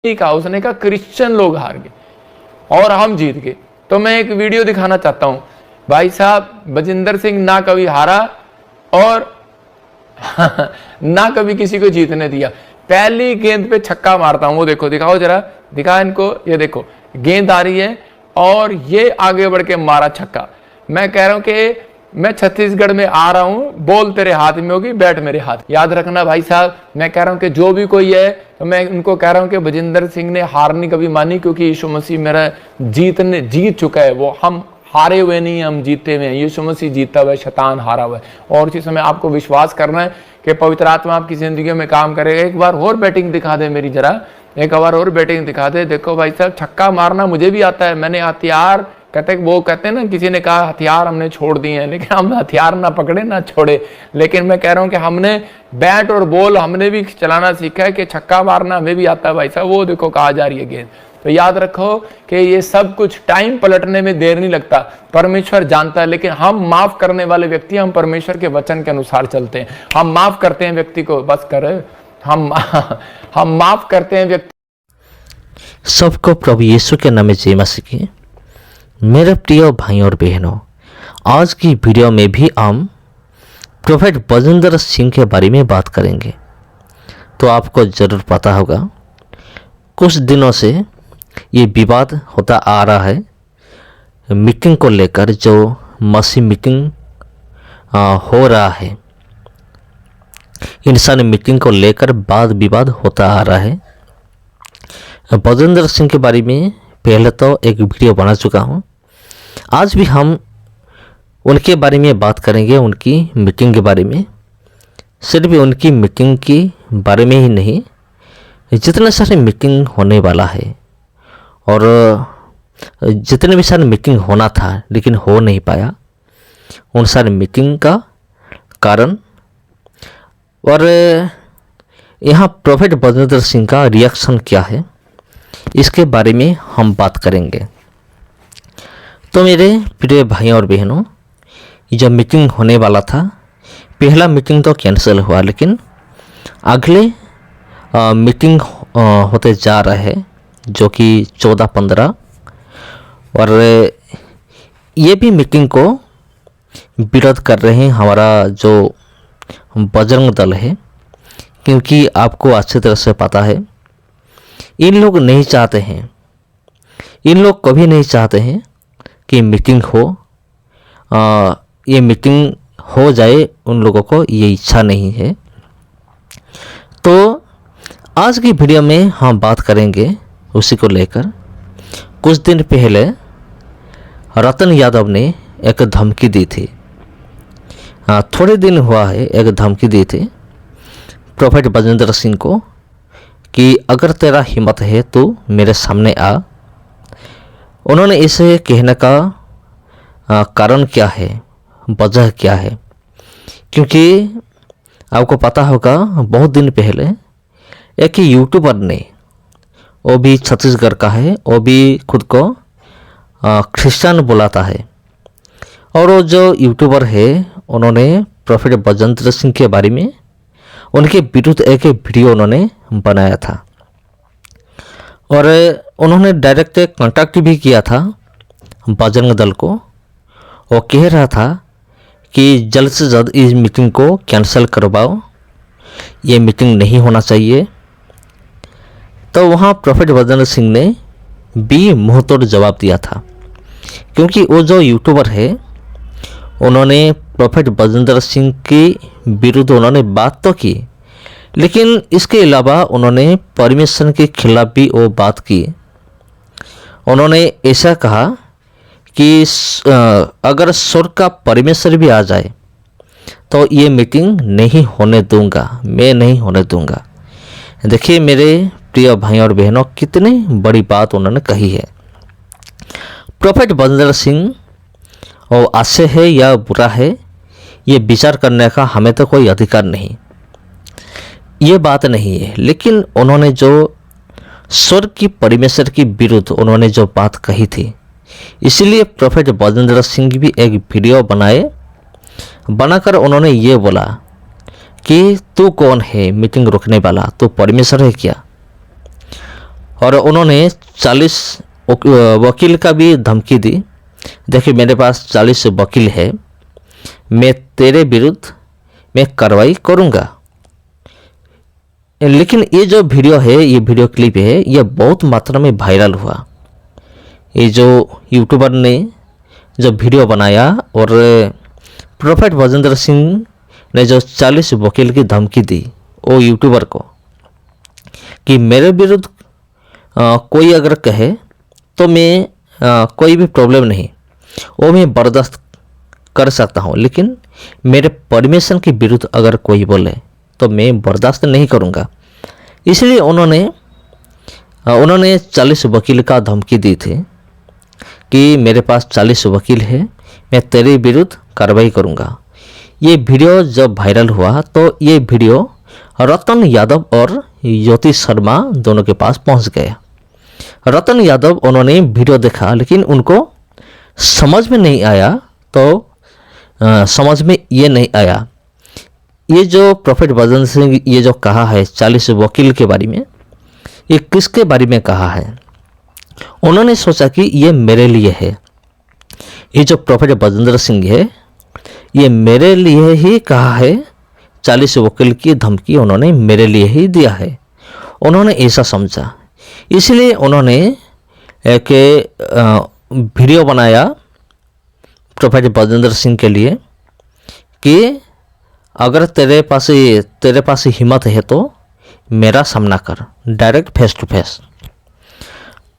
नहीं कहा, उसने कहा क्रिश्चियन लोग हार गए और हम जीत गए। तो मैं एक वीडियो दिखाना चाहता हूं। भाई साहब, बजिंदर सिंह ना कभी हारा और ना कभी किसी को जीतने दिया। पहली गेंद पे छक्का मारता हूं, वो देखो, दिखाओ जरा, दिखा इनको, ये देखो गेंद आ रही है और ये आगे बढ़ के मारा छक्का। मैं कह रहा हूं कि मैं छत्तीसगढ़ में आ रहा हूं, बॉल तेरे हाथ में होगी, बैट मेरे हाथ। याद रखना भाई साहब, मैं कह रहा हूं कि जो भी कोई है, तो मैं उनको कह रहा हूं कि बजिंदर सिंह ने हार नहीं कभी मानी, क्योंकि यीशु मसीह मेरा जीत चुका है। वो हम हारे हुए नहीं, हम जीते हुए हैं। यीशु मसीह जीता हुआ है, शैतान हारा हुआ है। और इसी समय आपको विश्वास करना है कि पवित्र आत्मा आपकी जिंदगी में काम करेगा। एक बार और बैटिंग दिखा दे मेरी, जरा एक बार और बैटिंग दिखा दे। देखो भाई साहब, छक्का मारना मुझे भी आता है। मैंने हथियार कहते हैं ना, किसी ने कहा हथियार हमने छोड़ दिए हैं, लेकिन हम हथियार ना पकड़े ना छोड़े। लेकिन मैं कह रहा हूं कि हमने बैट और बॉल हमने भी चलाना सीखा है, कि छक्का मारना हमें भी आता है भाई साहब। वो देखो कहा जा रही है गेंद। तो याद रखो कि ये सब कुछ टाइम पलटने में देर नहीं लगता, परमेश्वर जानता है। लेकिन हम माफ करने वाले व्यक्ति, हम परमेश्वर के वचन के अनुसार चलते हैं। हम माफ करते हैं व्यक्ति को, बस कर हम माफ करते हैं व्यक्ति। सबको प्रभु यीशु के नाम में जय मसीह की। मेरे प्रिय भाई और बहनों, आज की वीडियो में भी हम प्रोफेट बजिंदर सिंह के बारे में बात करेंगे। तो आपको ज़रूर पता होगा, कुछ दिनों से ये विवाद होता आ रहा है मीटिंग को लेकर, जो मसीह मीटिंग हो रहा है। इंसान मीटिंग को लेकर वाद विवाद होता आ रहा है। बजिंदर सिंह के बारे में पहले तो एक वीडियो बना चुका हूँ। आज भी हम उनके बारे में बात करेंगे, उनकी मीटिंग के बारे में। सिर्फ उनकी मीटिंग के बारे में ही नहीं, जितने सारे मीटिंग होने वाला है और जितने भी सारे मीटिंग होना था लेकिन हो नहीं पाया, उन सारे मीटिंग का कारण और यहाँ प्रोफेट बजिंदर सिंह का रिएक्शन क्या है, इसके बारे में हम बात करेंगे। तो मेरे प्रिय भाई और बहनों, जब मीटिंग होने वाला था, पहला मीटिंग तो कैंसिल हुआ, लेकिन अगले मीटिंग होते जा रहा है, जो कि 14-15, और ये भी मीटिंग को विरोध कर रहे हैं हमारा जो बजरंग दल है। क्योंकि आपको अच्छी तरह से पता है, इन लोग नहीं चाहते हैं, इन लोग कभी नहीं चाहते हैं कि मीटिंग हो, ये मीटिंग हो जाए, उन लोगों को ये इच्छा नहीं है। तो आज की वीडियो में हम बात करेंगे उसी को लेकर। कुछ दिन पहले रतन यादव ने एक धमकी दी थी, थोड़े दिन हुआ है, एक धमकी दी थी प्रोफेट बजिंदर सिंह को कि अगर तेरा हिम्मत है तो मेरे सामने आ। उन्होंने इसे कहने का कारण क्या है, वजह क्या है, क्योंकि आपको पता होगा बहुत दिन पहले एक यूट्यूबर ने, वो भी छत्तीसगढ़ का है, वो भी खुद को क्रिश्चियन बुलाता है, और वो जो यूट्यूबर है उन्होंने प्रोफेट बजिंदर सिंह के बारे में, उनके विरुद्ध एक वीडियो उन्होंने बनाया था और उन्होंने डायरेक्ट कांटेक्ट भी किया था बजरंग दल को। वो कह रहा था कि जल्द से जल्द इस मीटिंग को कैंसिल करवाओ, ये मीटिंग नहीं होना चाहिए। तो वहाँ प्रोफेट बजिंदर सिंह ने भी मुंहतोड़ जवाब दिया था, क्योंकि वो जो यूट्यूबर है उन्होंने प्रोफेट बजिंदर सिंह के विरुद्ध उन्होंने बात तो की, लेकिन इसके अलावा उन्होंने परमेश्वर के खिलाफ भी वो बात की। उन्होंने ऐसा कहा कि अगर स्वर्ग का परमेश्वर भी आ जाए तो ये मीटिंग नहीं होने दूंगा, मैं नहीं होने दूंगा। देखिए मेरे प्रिय भाई और बहनों, कितनी बड़ी बात उन्होंने कही है। प्रोफेट बजिंदर सिंह वो अच्छे है या बुरा है, ये विचार करने का हमें तो कोई अधिकार नहीं, ये बात नहीं है। लेकिन उन्होंने जो स्वर्ग की परमेश्वर के विरुद्ध उन्होंने जो बात कही थी, इसलिए प्रोफेट बजिंदर सिंह भी एक वीडियो बनाकर उन्होंने ये बोला कि तू कौन है मीटिंग रोकने वाला, तू परमेश्वर है क्या। और उन्होंने 40 वकील का भी धमकी दी। देखिए मेरे पास 40 वकील है, मैं तेरे विरुद्ध मैं कार्रवाई करूँगा। लेकिन ये जो वीडियो है, ये वीडियो क्लिप है, ये बहुत मात्रा में वायरल हुआ। ये जो यूट्यूबर ने जो वीडियो बनाया और प्रोफेट बजेंद्र सिंह ने जो 40 वकील की धमकी दी वो यूट्यूबर को कि मेरे विरुद्ध कोई अगर कहे तो मैं कोई भी प्रॉब्लम नहीं, वो मैं बर्दाश्त कर सकता हूँ, लेकिन मेरे परमिशन के विरुद्ध अगर कोई बोले तो मैं बर्दाश्त नहीं करूँगा। इसलिए उन्होंने 40 वकील का धमकी दी थी कि मेरे पास 40 वकील है, मैं तेरे विरुद्ध कार्रवाई करूँगा। ये वीडियो जब वायरल हुआ तो ये वीडियो रतन यादव और ज्योति शर्मा दोनों के पास पहुंच गया। रतन यादव उन्होंने वीडियो देखा, लेकिन उनको समझ में नहीं आया। तो समझ में ये नहीं आया, ये जो प्रोफेट बजेंद्र सिंह ये जो कहा है 40 वकील के बारे में, ये किसके बारे में कहा है? उन्होंने सोचा कि ये मेरे लिए है। ये जो प्रोफेट बजेंद्र सिंह है ये मेरे लिए ही कहा है, 40 वकील की धमकी उन्होंने मेरे लिए ही दिया है, उन्होंने ऐसा समझा। इसलिए उन्होंने एक वीडियो बनाया प्रोफेट बजेंद्र सिंह के लिए कि अगर तेरे पास हिम्मत है तो मेरा सामना कर, डायरेक्ट फेस टू फेस।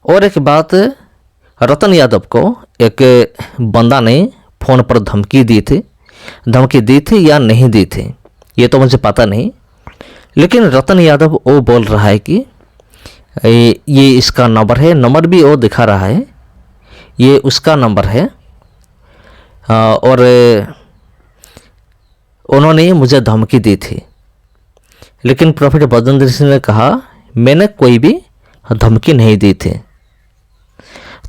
और एक बात, रतन यादव को एक बंदा ने फ़ोन पर धमकी दी थी या नहीं दी थी ये तो मुझे पता नहीं, लेकिन रतन यादव वो बोल रहा है कि ये इसका नंबर है, नंबर भी वो दिखा रहा है, ये उसका नंबर है और उन्होंने मुझे धमकी दी थी। लेकिन प्रोफेट बजेंद्र सिंह ने कहा मैंने कोई भी धमकी नहीं दी थी।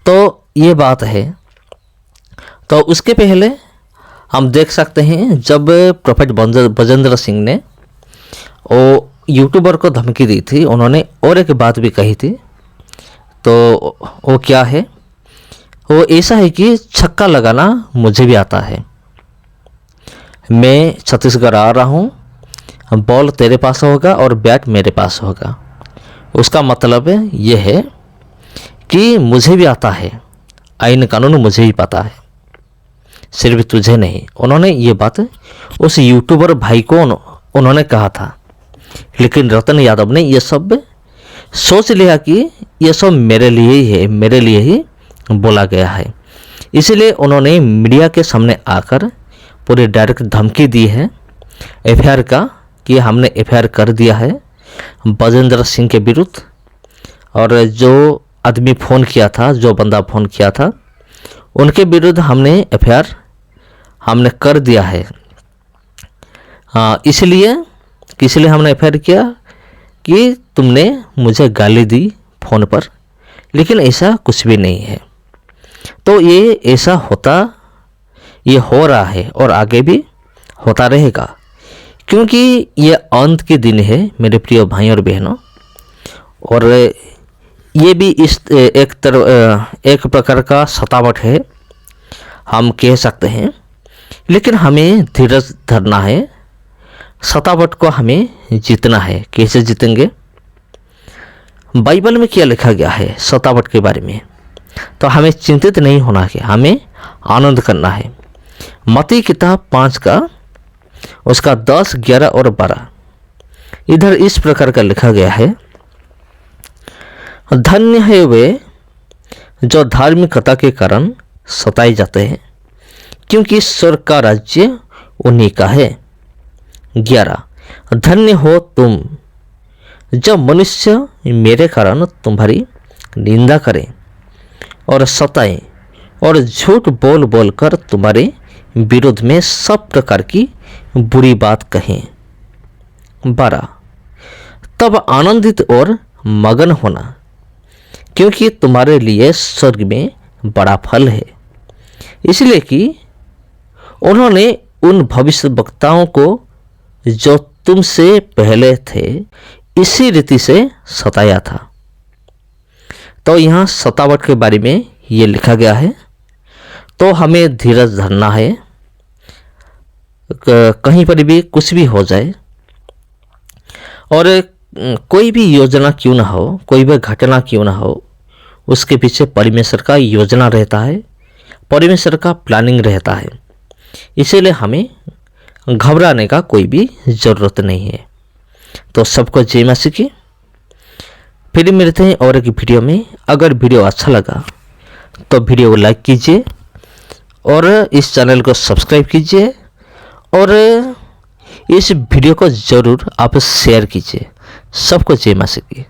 तो ये बात है। तो उसके पहले हम देख सकते हैं जब प्रोफेट बजेंद्र सिंह ने वो यूट्यूबर को धमकी दी थी, उन्होंने और एक बात भी कही थी। तो वो क्या है? वो ऐसा है कि छक्का लगाना मुझे भी आता है, मैं छत्तीसगढ़ आ रहा हूँ, बॉल तेरे पास होगा और बैट मेरे पास होगा। उसका मतलब ये है कि मुझे भी आता है, आईन कानून मुझे भी पता है, सिर्फ तुझे नहीं। उन्होंने ये बात उस यूट्यूबर भाई को उन्होंने कहा था। लेकिन रतन यादव ने ये सब सोच लिया कि ये सब मेरे लिए ही है, मेरे लिए ही बोला गया है। इसलिए उन्होंने मीडिया के सामने आकर पूरी डायरेक्ट धमकी दी है एफआईआर का, कि हमने एफआईआर कर दिया है बजेंद्र सिंह के विरुद्ध। और जो आदमी फ़ोन किया था, जो बंदा फ़ोन किया था, उनके विरुद्ध हमने एफआईआर हमने कर दिया है। इसलिए हमने एफआईआर किया कि तुमने मुझे गाली दी फ़ोन पर, लेकिन ऐसा कुछ भी नहीं है। तो ये ऐसा ये हो रहा है और आगे भी होता रहेगा, क्योंकि ये अंत के दिन है मेरे प्रिय भाई और बहनों। और ये भी इस एक प्रकार का सतावट है, हम कह सकते हैं। लेकिन हमें धीरज धरना है, सतावट को हमें जीतना है। कैसे जीतेंगे? बाइबल में क्या लिखा गया है सतावट के बारे में? तो हमें चिंतित नहीं होना है, हमें आनंद करना है। मत्ती किताब 5 का उसका 10, 11 और 12 इधर इस प्रकार का लिखा गया है, धन्य है वे जो धार्मिकता के कारण सताए जाते हैं, क्योंकि स्वर्ग का राज्य उन्हीं का है। 11, धन्य हो तुम जब मनुष्य मेरे कारण तुम्हारी निंदा करें और सताएं और झूठ बोल बोल कर तुम्हारे विरोध में सब प्रकार की बुरी बात कहें। 12, तब आनंदित और मगन होना, क्योंकि तुम्हारे लिए स्वर्ग में बड़ा फल है, इसलिए कि उन्होंने उन भविष्यवक्ताओं को जो तुमसे पहले थे इसी रीति से सताया था। तो यहाँ सतावट के बारे में ये लिखा गया है। तो हमें धीरज धरना है, कहीं पर भी कुछ भी हो जाए, और कोई भी योजना क्यों ना हो, कोई भी घटना क्यों ना हो, उसके पीछे परमेश्वर का योजना रहता है, परमेश्वर का प्लानिंग रहता है। इसीलिए हमें घबराने का कोई भी ज़रूरत नहीं है। तो सबको जय मसीह की। फिर मिलते हैं और एक वीडियो में। अगर वीडियो अच्छा लगा तो वीडियो को लाइक कीजिए और इस चैनल को सब्सक्राइब कीजिए, और इस वीडियो को ज़रूर आप शेयर कीजिए। सबको जय मसीह की।